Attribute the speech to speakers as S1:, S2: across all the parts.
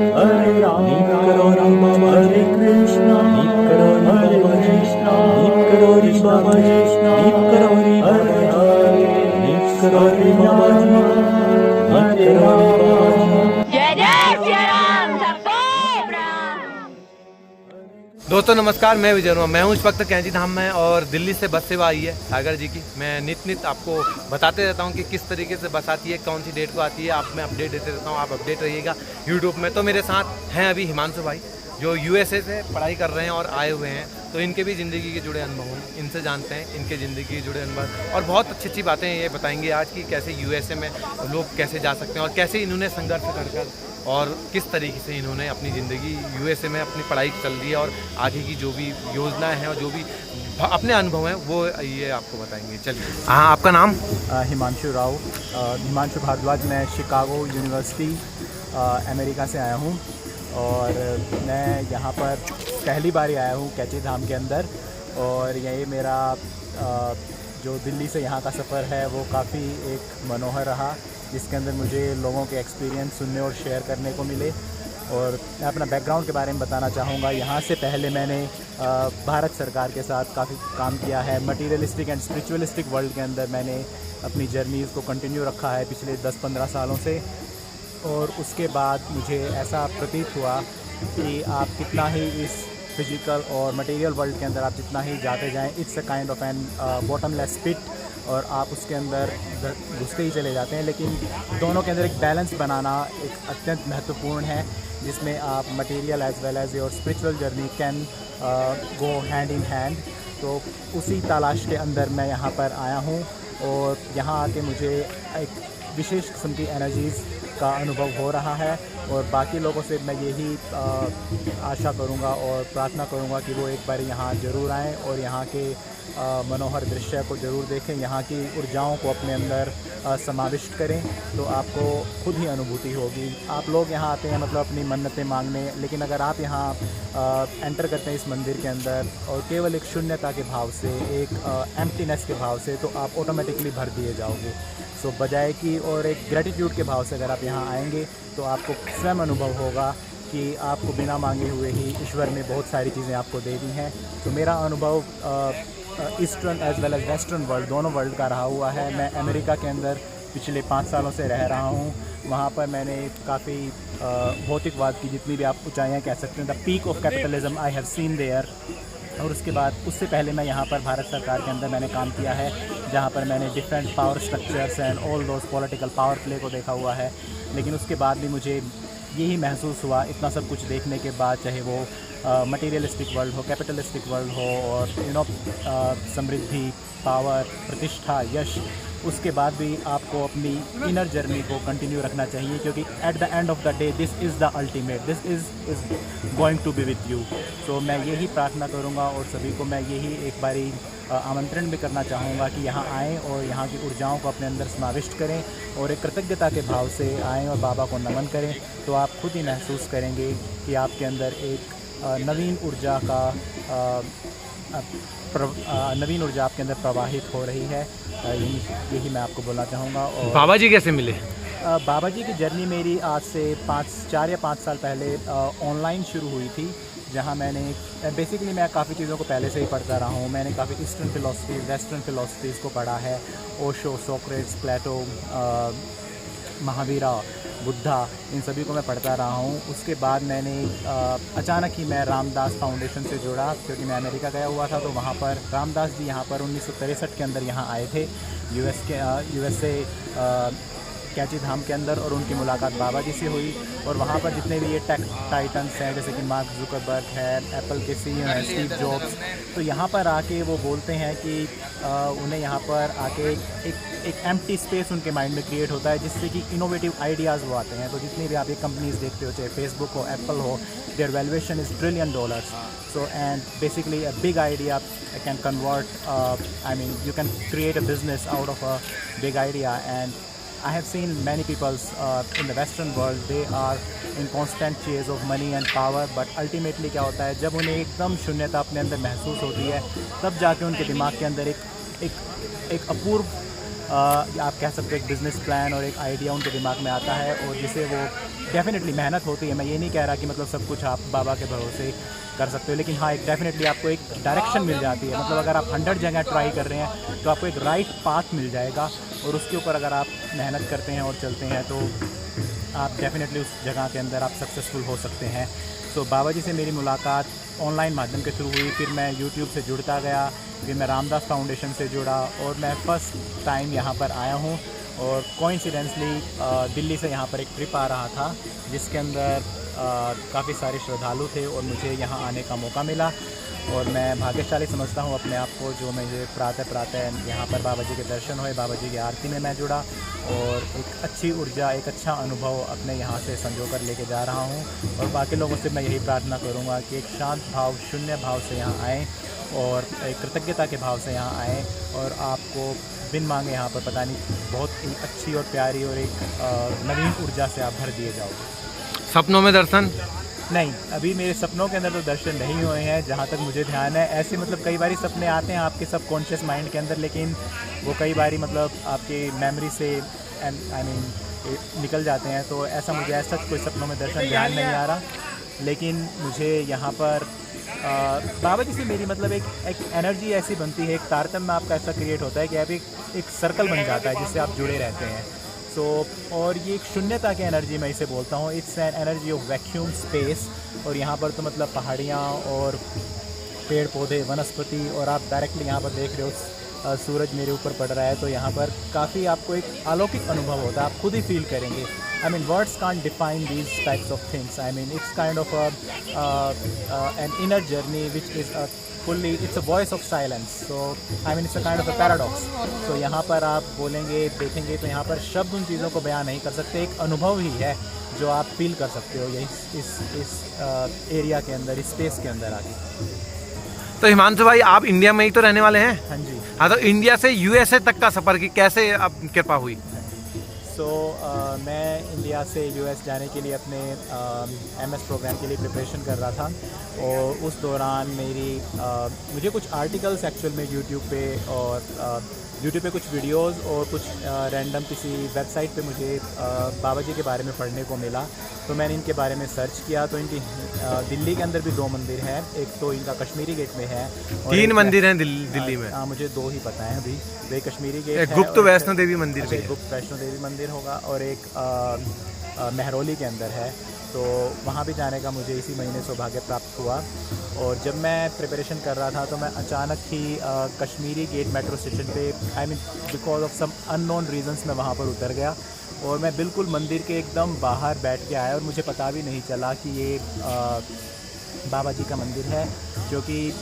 S1: हरे राम हरे कृष्णा हरे कृष्णा कृष्णा कृष्णा हरे हरे हरे राम।
S2: जय जय श्री राम सबको प्रणाम।
S3: दोस्तों नमस्कार, मैं विजय वर्मा। मैं हूँ इस वक्त कैंची धाम में और दिल्ली से बस सेवा आई है सागर जी की। मैं नित आपको बताते रहता हूँ कि किस तरीके से बस आती है, कौन सी डेट को आती है। आप मैं अपडेट देते रहता हूँ, आप अपडेट रहिएगा यूट्यूब में। तो मेरे साथ हैं अभी हिमांशु भाई जो यूएसए से पढ़ाई कर रहे हैं और आए हुए हैं, तो इनके भी ज़िंदगी के जुड़े अनुभव हैं, इनसे जानते हैं इनके ज़िंदगी के जुड़े अनुभव और बहुत अच्छी अच्छी बातें ये बताएंगे आज की, कैसे यूएसए में लोग कैसे जा सकते हैं और कैसे इन्होंने संघर्ष कर और किस तरीके से इन्होंने अपनी ज़िंदगी यूएसए में अपनी पढ़ाई चल रही है और आगे की जो भी योजनाएं हैं और जो भी अपने अनुभव हैं वो ये आपको बताएंगे। चलिए। हाँ, आपका नाम?
S4: हिमांशु राव, हिमांशु भारद्वाज। मैं शिकागो यूनिवर्सिटी अमेरिका से आया हूँ और मैं यहाँ पर पहली बार ही आया हूँ कैची धाम के अंदर। और यही मेरा जो दिल्ली से यहाँ का सफ़र है वो काफ़ी एक मनोहर रहा, जिसके अंदर मुझे लोगों के एक्सपीरियंस सुनने और शेयर करने को मिले। और मैं अपना बैकग्राउंड के बारे में बताना चाहूँगा। यहाँ से पहले मैंने भारत सरकार के साथ काफ़ी काम किया है। मटीरियलिस्टिक एंड स्पिरिचुअलिस्टिक वर्ल्ड के अंदर मैंने अपनी जर्नीज़ को कंटिन्यू रखा है पिछले 10-15 सालों से। और उसके बाद मुझे ऐसा प्रतीत हुआ कि आप कितना ही इस फिज़िकल और मटेरियल वर्ल्ड के अंदर आप जितना ही जाते जाएं, it's a kind of an bottomless pit, और आप उसके अंदर घुसते ही चले जाते हैं। लेकिन दोनों के अंदर एक बैलेंस बनाना एक अत्यंत महत्वपूर्ण है, जिसमें आप material as well as your spiritual journey can go hand in hand. तो उसी तलाश के अंदर मैं यहाँ पर आया हूँ और यहाँ आके मुझे एक विशेष किस्म की एनर्जीज़ का अनुभव हो रहा है। और बाकी लोगों से मैं यही आशा करूँगा और प्रार्थना करूँगा कि वो एक बार यहाँ ज़रूर आएँ और यहाँ के मनोहर दृश्य को ज़रूर देखें, यहाँ की ऊर्जाओं को अपने अंदर समाविष्ट करें, तो आपको खुद ही अनुभूति होगी। आप लोग यहाँ आते हैं मतलब अपनी मन्नतें मांगने, लेकिन अगर आप यहाँ एंटर करते हैं इस मंदिर के अंदर और केवल एक शून्यता के भाव से, एक एम्प्टीनेस के भाव से, तो आप ऑटोमेटिकली भर दिए जाओगे। सो बजाय कि और एक ग्रेटिट्यूड के भाव से अगर आप यहाँ आएंगे तो आपको स्वयं अनुभव होगा कि आपको बिना मांगे हुए ही ईश्वर ने बहुत सारी चीज़ें आपको दे दी हैं। तो मेरा अनुभव eastern as well as western world, दोनों वर्ल्ड का रहा हुआ है। मैं अमेरिका के अंदर पिछले 5 सालों से रह रहा हूँ। वहाँ पर मैंने काफ़ी भौतिकवाद की जितनी भी आप ऊंचाइयाँ कह सकते हैं, the peak of capitalism I have seen there. और उसके बाद उससे पहले मैं यहाँ पर भारत सरकार के अंदर मैंने काम किया है, जहाँ पर मैंने different power structures and all those political power play को देखा हुआ है। लेकिन उसके बाद भी मुझे यही महसूस हुआ इतना सब कुछ देखने के बाद, चाहे वो मटेरियलिस्टिक वर्ल्ड हो, कैपिटलिस्टिक वर्ल्ड हो और समृद्धि, पावर, प्रतिष्ठा, यश, उसके बाद भी आपको अपनी इनर जर्नी को कंटिन्यू रखना चाहिए, क्योंकि at the end of the day this is the ultimate, this is going to be with you. So मैं यही प्रार्थना करूँगा और सभी को मैं यही एक बारी आमंत्रण भी करना चाहूँगा कि यहाँ आएँ और यहाँ की ऊर्जाओं को अपने अंदर समाविष्ट करें और एक कृतज्ञता के भाव से आएँ और बाबा को नमन करें। तो आप खुद ही महसूस करेंगे कि आपके अंदर एक नवीन ऊर्जा आपके अंदर प्रवाहित हो रही है। यही मैं आपको बोलना चाहूँगा। और
S3: बाबा जी कैसे मिले?
S4: बाबा जी की जर्नी मेरी आज से 4 या 5 साल पहले ऑनलाइन शुरू हुई थी, जहाँ मैंने बेसिकली मैं काफ़ी चीज़ों को पहले से ही पढ़ता रहा हूँ। मैंने काफ़ी ईस्टर्न फ़िलासफ़ीज़, वेस्टर्न फ़िलासफ़ीज़ को पढ़ा है, ओशो, सोक्रेट्स, प्लेटो, महावीरा, बुद्धा, इन सभी को मैं पढ़ता रहा हूँ। उसके बाद मैंने अचानक ही मैं रामदास फाउंडेशन से जुड़ा, क्योंकि मैं अमेरिका गया हुआ था। तो वहाँ पर रामदास जी यहाँ पर 1963 के अंदर यहाँ आए थे यूएसए कैची धाम के अंदर, और उनकी मुलाकात बाबा जी से हुई। और वहाँ पर जितने भी ये टेक टाइटन्स हैं, जैसे कि मार्क जुकरबर्ग है, एप्पल के CEO हैं स्टीव जॉब्स, तो यहाँ पर आके वो बोलते हैं कि उन्हें यहाँ पर आके एक एम्प्टी स्पेस उनके माइंड में क्रिएट होता है, जिससे कि इनोवेटिव आइडियाज़ वो आते हैं। तो जितनी भी आप ये कंपनीज़ देखते हो, चाहे फेसबुक हो, एप्पल हो, their valuation is $1 trillion. So and basically a big idea can convert, you can create a business out of a big idea. And I have seen many people in the Western world, they are in constant chase of money and power, but ultimately क्या होता है, जब उन्हें एकदम शून्यता अपने अंदर महसूस होती है, तब जाके उनके दिमाग के अंदर एक अपूर्व आप कह सकते हो एक बिज़नेस प्लान और एक आइडिया उनके दिमाग में आता है, और जिसे वो डेफिनेटली मेहनत होती है, मैं ये नहीं कह रहा कि मतलब सब कुछ आप बाबा के भरोसे कर सकते हो, लेकिन हाँ एक डेफिनेटली आपको एक डायरेक्शन मिल जाती है। मतलब अगर आप 100 जगह ट्राई कर रहे हैं तो आपको एक राइट पाथ मिल जाएगा, और उसके ऊपर अगर आप मेहनत करते हैं और चलते हैं तो आप डेफिनेटली उस जगह के अंदर आप सक्सेसफुल हो सकते हैं। तो बाबा जी से मेरी मुलाकात ऑनलाइन माध्यम के थ्रू हुई, फिर मैं यूट्यूब से जुड़ता गया, फिर मैं रामदास फाउंडेशन से जुड़ा, और मैं फ़र्स्ट टाइम यहाँ पर आया हूँ। और कोइंसिडेंसली दिल्ली से यहाँ पर एक ट्रिप आ रहा था जिसके अंदर काफ़ी सारे श्रद्धालु थे और मुझे यहाँ आने का मौका मिला, और मैं भाग्यशाली समझता हूँ अपने आप को जो मुझे प्रातः यहाँ पर बाबा जी के दर्शन हुए, बाबा जी की आरती में मैं जुड़ा, और एक अच्छी ऊर्जा, एक अच्छा अनुभव अपने यहाँ से संजो कर लेके जा रहा हूँ। और बाकी लोगों से मैं यही प्रार्थना करूँगा कि एक शांत भाव, शून्य भाव से यहाँ आएँ, और एक कृतज्ञता के भाव से यहाँ आएँ, और आपको बिन मांगे यहाँ पर पता नहीं बहुत एक अच्छी और प्यारी और एक नवीन ऊर्जा से आप भर दिए जाओगे।
S3: सपनों में दर्शन
S4: नहीं, अभी मेरे सपनों के अंदर तो दर्शन नहीं हुए हैं जहाँ तक मुझे ध्यान है। ऐसे मतलब कई बारी सपने आते हैं आपके सबकॉन्शियस माइंड के अंदर, लेकिन वो कई बारी मतलब आपकी मेमोरी से आई मीन निकल जाते हैं। तो ऐसा मुझे ऐसा कोई सपनों में दर्शन ध्यान नहीं आ रहा, लेकिन मुझे यहाँ पर बाबा जी से मेरी मतलब एक एनर्जी ऐसी बनती है, एक तारतम्य आपका ऐसा क्रिएट होता है कि आप एक सर्कल बन जाता है जिससे आप जुड़े रहते हैं। सो और ये एक शून्यता की एनर्जी मैं इसे बोलता हूँ, it's an energy of vacuum space. और यहाँ पर तो मतलब पहाड़ियाँ और पेड़ पौधे, वनस्पति, और आप डायरेक्टली यहाँ पर देख रहे हो सूरज मेरे ऊपर पड़ रहा है, तो यहाँ पर काफ़ी आपको एक अलौकिक अनुभव होता है, आप खुद ही फील करेंगे। I mean, words can't define these types of things. I mean, it's kind of an inner journey which is it's a voice of silence. So, I mean, it's a kind of a paradox. So, यहाँ पर आप बोलेंगे, देखेंगे तो यहाँ पर शब्द उन चीज़ों को बयान नहीं कर सकते, एक अनुभव ही है जो आप फील कर सकते हो यही इस एरिया के अंदर, इस स्पेस के अंदर आके।
S3: तो हिमांशु भाई, आप इंडिया में ही तो रहने वाले हैं?
S4: हाँ जी।
S3: हाँ, तो इंडिया से यूएसए तक का सफ़र की कैसे अब कृपा हुई?
S4: मैं इंडिया से यूएस जाने के लिए अपने एमएस प्रोग्राम के लिए प्रिपरेशन कर रहा था, और उस दौरान मुझे कुछ आर्टिकल्स एक्चुअल में यूट्यूब पे कुछ वीडियोस और कुछ रैंडम किसी वेबसाइट पे मुझे बाबा जी के बारे में पढ़ने को मिला। तो मैंने इनके बारे में सर्च किया, तो इनकी दिल्ली के अंदर भी 2 मंदिर हैं। एक तो इनका कश्मीरी गेट में है,
S3: 3 मंदिर हैं दिल्ली में।
S4: मुझे 2 ही पता है अभी। तो एक कश्मीरी गेट है,
S3: गुप्त वैष्णो देवी मंदिर भी है।
S4: गुप्त वैष्णो देवी मंदिर होगा, और एक महरौली के अंदर है। तो वहाँ भी जाने का मुझे इसी महीने सौभाग्य प्राप्त हुआ। और जब मैं प्रिपरेशन कर रहा था तो मैं अचानक ही कश्मीरी गेट मेट्रो स्टेशन पे I mean because of some unknown reasons मैं वहाँ पर उतर गया, और मैं बिल्कुल मंदिर के एकदम बाहर बैठ के आया, और मुझे पता भी नहीं चला कि ये बाबा जी का मंदिर है, जो कि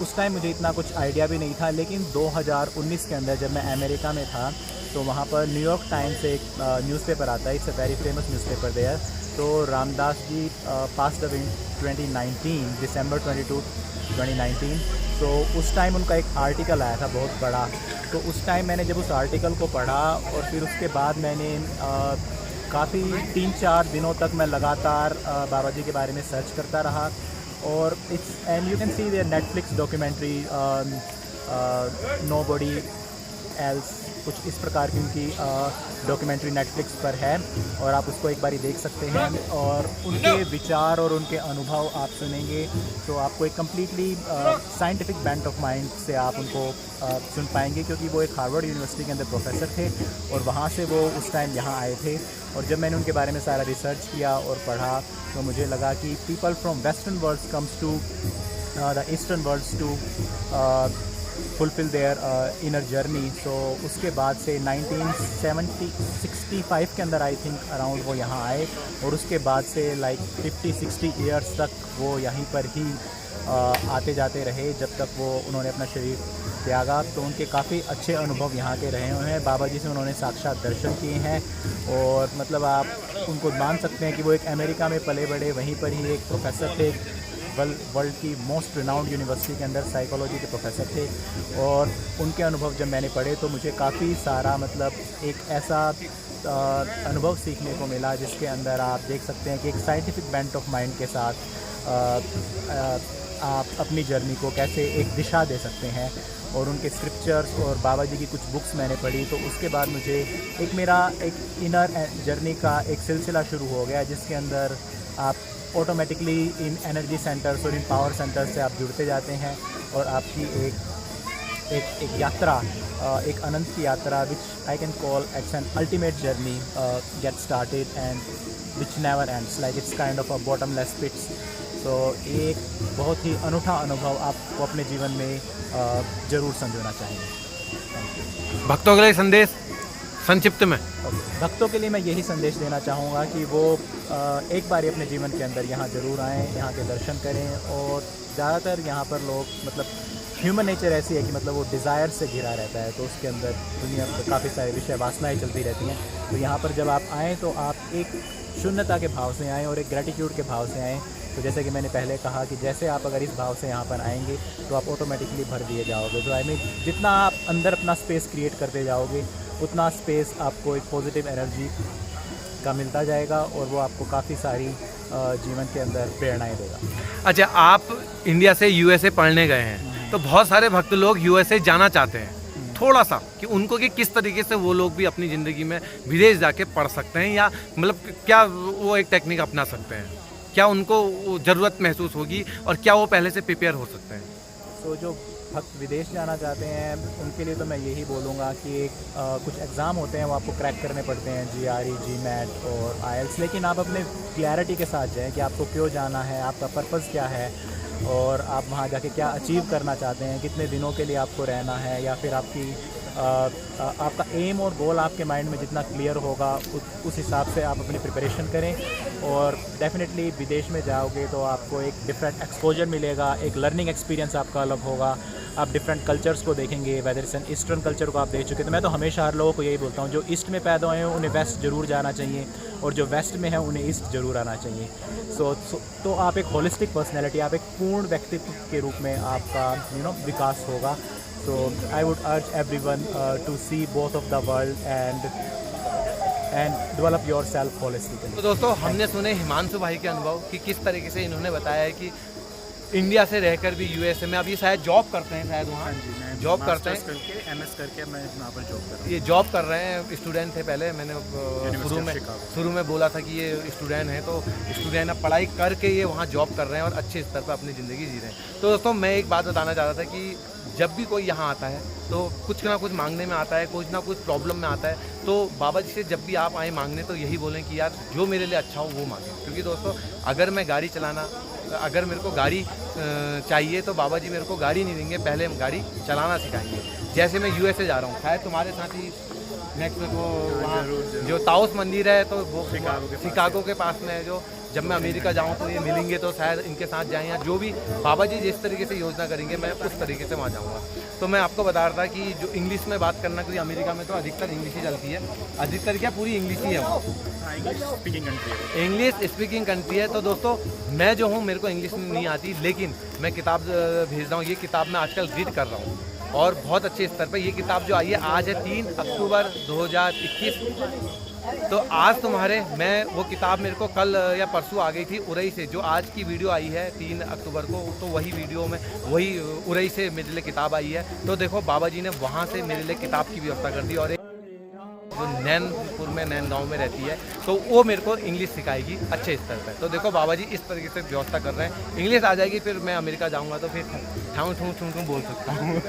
S4: उस टाइम मुझे इतना कुछ आइडिया भी नहीं था। लेकिन 2019 के अंदर जब मैं अमेरिका में था, तो वहाँ पर न्यूयॉर्क टाइम्स से एक न्यूज़पेपर आता है, it's a very famous newspaper there. तो Ramdas ji passed away in 2019, December 22, 2019। तो उस टाइम उनका एक आर्टिकल आया था बहुत बड़ा। तो उस टाइम मैंने जब उस आर्टिकल को पढ़ा, और फिर उसके बाद मैंने काफ़ी 3-4 दिनों तक मैं लगातार बाबा जी के बारे में सर्च करता रहा। और and you can see there Netflix documentary nobody else, कुछ इस प्रकार की उनकी डॉक्यूमेंट्री नेटफ्लिक्स पर है, और आप उसको एक बारी देख सकते हैं, और उनके विचार और उनके अनुभव आप सुनेंगे तो आपको एक completely scientific bent of mind से आप उनको सुन पाएंगे, क्योंकि वो एक हार्वर्ड यूनिवर्सिटी के अंदर प्रोफेसर थे, और वहाँ से वो उस टाइम यहाँ आए थे। और जब मैंने उनके बारे में सारा रिसर्च किया और पढ़ा, तो मुझे लगा कि people from western world comes to the eastern world to fulfil their inner journey. So उसके बाद से 1965 के अंदर आई थिंक अराउंड वो यहाँ आए, और उसके बाद से लाइक 50-60 ईयर्स तक वो यहीं पर ही आते जाते रहे, जब तक वो उन्होंने अपना शरीर त्यागा। तो उनके काफ़ी अच्छे अनुभव यहाँ के रहे हुए हैं। बाबा जी से उन्होंने साक्षात दर्शन किए हैं, और मतलब आप उनको मान सकते हैं कि वो एक अमेरिका में पले बड़े, वहीं पर ही एक प्रोफेसर थे, वर्ल्ड की मोस्ट रिनाउंड यूनिवर्सिटी के अंदर साइकोलॉजी के प्रोफेसर थे। और उनके अनुभव जब मैंने पढ़े तो मुझे काफ़ी सारा मतलब एक ऐसा अनुभव सीखने को मिला, जिसके अंदर आप देख सकते हैं कि एक साइंटिफिक बेंट ऑफ माइंड के साथ आप अपनी जर्नी को कैसे एक दिशा दे सकते हैं। और उनके स्क्रिप्चर्स और बाबा जी की कुछ बुक्स मैंने पढ़ी, तो उसके बाद मुझे मेरा एक इनर जर्नी का एक सिलसिला शुरू हो गया, जिसके अंदर आप ऑटोमेटिकली इन एनर्जी सेंटर्स और इन पावर सेंटर्स से आप जुड़ते जाते हैं और आपकी एक यात्रा, एक अनंत की यात्रा, which I can call it's an ultimate journey get started and which never ends, like it's kind of a bottomless pits. तो एक बहुत ही अनूठा अनुभव आपको अपने जीवन में ज़रूर संजोना चाहिए।
S3: भक्तों के लिए संदेश संक्षिप्त में।
S4: भक्तों के लिए मैं यही संदेश देना चाहूँगा कि वो एक बार अपने जीवन के अंदर यहाँ ज़रूर आएँ, यहाँ के दर्शन करें। और ज़्यादातर यहाँ पर लोग, मतलब ह्यूमन नेचर ऐसी है कि मतलब वो डिज़ायर से घिरा रहता है, तो उसके अंदर दुनिया में काफ़ी सारे विषय वासनाएं चलती रहती हैं। तो यहाँ पर जब आप आएँ तो आप एक शून्यता के भाव से आएँ और एक ग्रैटिट्यूड के भाव से आएँ। तो जैसे कि मैंने पहले कहा कि जैसे आप अगर इस भाव से यहाँ पर आएंगे तो आप ऑटोमेटिकली भर दिए जाओगे। तो आई मीन जितना आप अंदर अपना स्पेस क्रिएट करते जाओगे, उतना स्पेस आपको एक पॉजिटिव एनर्जी का मिलता जाएगा और वो आपको काफ़ी सारी जीवन के अंदर प्रेरणाएं देगा।
S3: अच्छा, आप इंडिया से यूएसए पढ़ने गए हैं, तो बहुत सारे भक्त लोग यूएसए जाना चाहते हैं, थोड़ा सा कि उनको कि किस तरीके से वो लोग भी अपनी ज़िंदगी में विदेश जाके पढ़ सकते हैं, या मतलब क्या वो एक टेक्निक अपना सकते हैं, क्या उनको ज़रूरत महसूस होगी और क्या वो पहले से प्रिपेयर हो सकते हैं?
S4: तो जो भक्त विदेश जाना चाहते हैं उनके लिए तो मैं यही बोलूँगा कि कुछ एग्ज़ाम होते हैं वो आपको क्रैक करने पड़ते हैं, GRE, GMAT और IELTS, लेकिन आप अपने क्लैरिटी के साथ जाएं कि आपको क्यों जाना है, आपका पर्पज़ क्या है और आप वहाँ जाके क्या अचीव करना चाहते हैं, कितने दिनों के लिए आपको रहना है, या फिर आपका एम और गोल आपके माइंड में जितना क्लियर होगा उस हिसाब से आप अपनी प्रिपरेशन करें। और डेफिनेटली विदेश में जाओगे तो आपको एक डिफरेंट एक्सपोजर मिलेगा, एक लर्निंग एक्सपीरियंस आपका अलग होगा, आप डिफरेंट कल्चर्स को देखेंगे, whether it's an eastern culture को आप देख चुके। तो मैं तो हमेशा हर लोगों को यही बोलता हूँ, जो ईस्ट में पैदा हुए हैं उन्हें वेस्ट ज़रूर जाना चाहिए और जो वेस्ट में है उन्हें ईस्ट ज़रूर आना चाहिए। तो आप एक होलिस्टिक पर्सनैलिटी, आप एक पूर्ण व्यक्तित्व के रूप में आपका विकास होगा। So I would urge everyone to see both of the world and develop yourself holistically.
S3: तो दोस्तों, हमने सुने हिमांशु भाई के अनुभव कि किस तरीके से इन्होंने बताया है कि इंडिया से रहकर भी यूएसए में, अब ये शायद जॉब करते हैं, शायद वहाँ जॉब करते हैं,
S4: करके MS करके मैं यहाँ पर जॉब कर रहा हूँ।
S3: ये जॉब कर रहे हैं, स्टूडेंट थे पहले, मैंने शुरू में बोला था कि ये स्टूडेंट हैं, तो स्टूडेंट अब पढ़ाई करके ये वहाँ जॉब कर रहे हैं और अच्छे स्तर पर अपनी ज़िंदगी जी रहे हैं। तो दोस्तों, मैं एक बात बताना चाह रहा था कि जब भी कोई यहाँ आता है तो कुछ ना कुछ मांगने में आता है, कुछ ना कुछ प्रॉब्लम में आता है, तो बाबा जी से जब भी आप आए मांगने तो यही बोलें कि यार जो मेरे लिए अच्छा हो वो मांगें। क्योंकि दोस्तों, अगर मैं गाड़ी चलाना, अगर मेरे को गाड़ी चाहिए तो बाबा जी मेरे को गाड़ी नहीं देंगे, पहले हम गाड़ी चलाना सिखाएंगे। जैसे मैं यूएसए जा रहा हूँ, शायद तुम्हारे साथ ही नेक्स्ट में वो वहाँ जो ताओस मंदिर है, तो वो शिकागो के पास में है, जो जब मैं अमेरिका जाऊँ तो ये मिलेंगे, तो शायद इनके साथ जाएँ, या जो भी बाबा जी जिस तरीके से योजना करेंगे मैं उस तरीके से वहाँ जाऊँगा। तो मैं आपको बता रहा था कि जो इंग्लिश में बात करना, क्योंकि अमेरिका में तो अधिकतर इंग्लिश ही चलती है, अधिकतर क्या पूरी इंग्लिश ही है वहाँ, इंग्लिश स्पीकिंग कंट्री है। तो दोस्तों, मैं जो हूँ मेरे को इंग्लिश नहीं आती, लेकिन मैं किताब भेज रहा हूँ, ये किताब मैं आजकल रीड कर रहा हूँ और बहुत अच्छे स्तर पर ये किताब जो आई है, आज है 3 अक्टूबर 2021। तो आज मैं वो किताब मेरे को कल या परसों आ गई थी उरई से, जो आज की वीडियो आई है 3 अक्टूबर को, तो वही वीडियो में वही उरई से मेरे लिए किताब आई है। तो देखो, बाबा जी ने वहाँ से मेरे लिए किताब की व्यवस्था कर दी, और एक जो नैनपुर में, नैन गाँव में रहती है, तो वो मेरे को इंग्लिश सिखाएगी अच्छे स्तर पर। तो देखो, बाबा जी इस तरीके से व्यवस्था कर रहे हैं, इंग्लिश आ जाएगी, फिर मैं अमेरिका जाऊँगा तो फिर ठाऊँ ठूँ ठूँ ठूँ बोल सकता हूँ।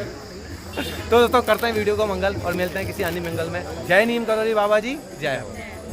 S3: तो दोस्तों, करते हैं वीडियो को मंगल और मिलते हैं किसी अन्य मंगल में। जय नीम करोरी बाबा जी, जय हो।